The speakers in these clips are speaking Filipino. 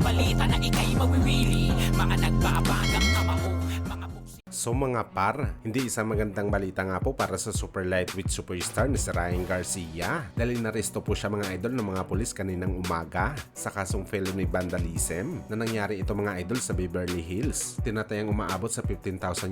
balita na ika'y mawiwili. Mga nagbabagang kamao, mga buksi. So mga par, hindi isang magandang balita nga po para sa super lightweight superstar na si Ryan Garcia dahil naresto po siya mga idol ng mga pulis kaninang umaga sa kasong felony vandalism na nangyari ito mga idol sa Beverly Hills. Tinatayang umaabot sa $15,000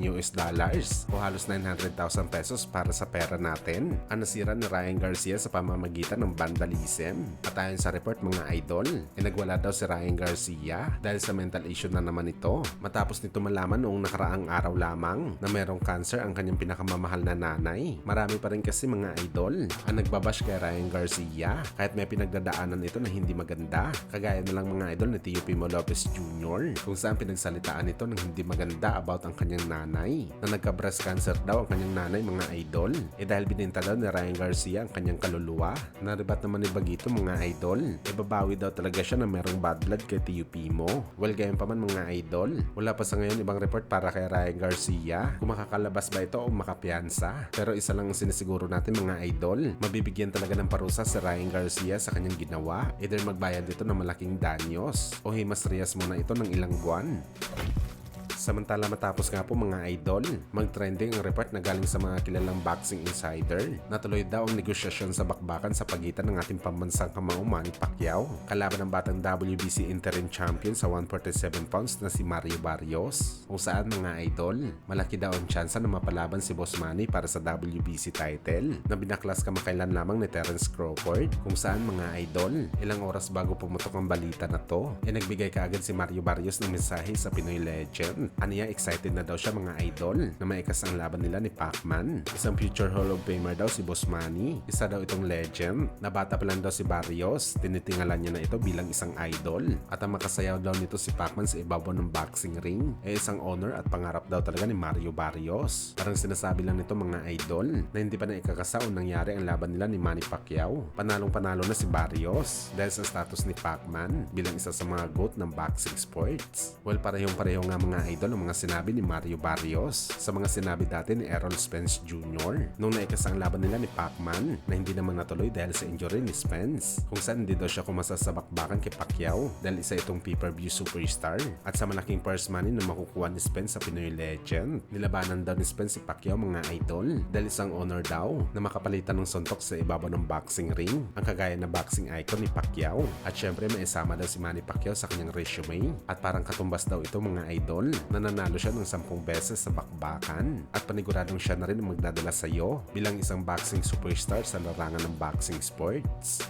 o halos 900,000 pesos para sa pera natin ang nasira ni Ryan Garcia sa pamamagitan ng vandalism. At ayon sa report mga idol, nagwala daw si Ryan Garcia dahil sa mental issue na naman ito matapos nito malaman noong nakaraang araw lamang na merong cancer ang kanyang pinakamamahal na nanay. Marami pa rin kasi mga idol ang nagbabash kay Ryan Garcia kahit may pinagdadaanan ito na hindi maganda. Kagaya na lang mga idol ni Teofimo Lopez Jr. kung saan pinagsalitaan ito ng hindi maganda about ang kanyang nanay na nagka-breast cancer daw ang kanyang nanay mga idol. Dahil bininta daw ni Ryan Garcia ang kanyang kaluluwa. Naribat naman ni Bagito mga idol. Babawi daw talaga siya na merong bad blood kay Teofimo. Well gayon pa man mga idol, wala pa sa ngayon ibang report para kay Ryan Garcia kung makakalabas ba ito o makapiyansa. Pero isa lang ang sinisiguro natin mga idol, mabibigyan talaga ng parusa si Ryan Garcia sa kanyang ginawa. Either magbayad dito ng malaking danyos o himas-riyas muna ito ng ilang buwan. Samantala matapos nga po mga idol, mag-trending ang report na galing sa mga kilalang boxing insider na tuloy daw ang negosyasyon sa bakbakan sa pagitan ng ating pambansang kamao Manny Pacquiao kalaban ng batang WBC interim champion sa 147 pounds na si Mario Barrios. Kung saan mga idol, malaki daw ang tsansa na mapalaban si Boss Manny para sa WBC title na binaklas kamakailan lamang ni Terence Crawford. Kung saan mga idol, ilang oras bago pumutok ang balita na to, nagbigay kaagad si Mario Barrios ng mensahe sa Pinoy Legend. Aniya excited na daw siya mga idol na maikas ang laban nila ni Pacman. Isang future Hall of Famer daw si Boss Manny. Isa daw itong legend na bata pa lang daw si Barrios. Tinitingalan niya na ito bilang isang idol. At ang makasayaw daw nito si Pacman sa ibabaw ng boxing ring isang honor at pangarap daw talaga ni Mario Barrios. Parang sinasabi lang nito mga idol na hindi pa na ikakasa o nangyari ang laban nila ni Manny Pacquiao. Panalong-panalo na si Barrios dahil sa status ni Pacman bilang isa sa mga GOAT ng boxing sports. Well, parehong-pareho nga mga idol ang mga sinabi ni Mario Barrios sa mga sinabi dati ni Errol Spence Jr. nung naikas ang laban nila ni Pacman na hindi naman natuloy dahil sa injury ni Spence, kung saan hindi daw siya kumasa sa bakbakan kay Pacquiao dahil isa itong pay-per-view superstar at sa malaking purse money na makukuha ni Spence sa Pinoy Legend. Nilabanan daw ni Spence si Pacquiao mga idol dahil isang honor daw na makapalitan ng suntok sa ibabaw ng boxing ring ang kagaya na boxing icon ni Pacquiao at syempre may isama daw si Manny Pacquiao sa kanyang resume at parang katumbas daw ito mga idol na nanalo siya ng 10 beses sa bakbakan at paniguradong siya na rin ang magdadala sa iyo bilang isang boxing superstar sa larangan ng boxing sports.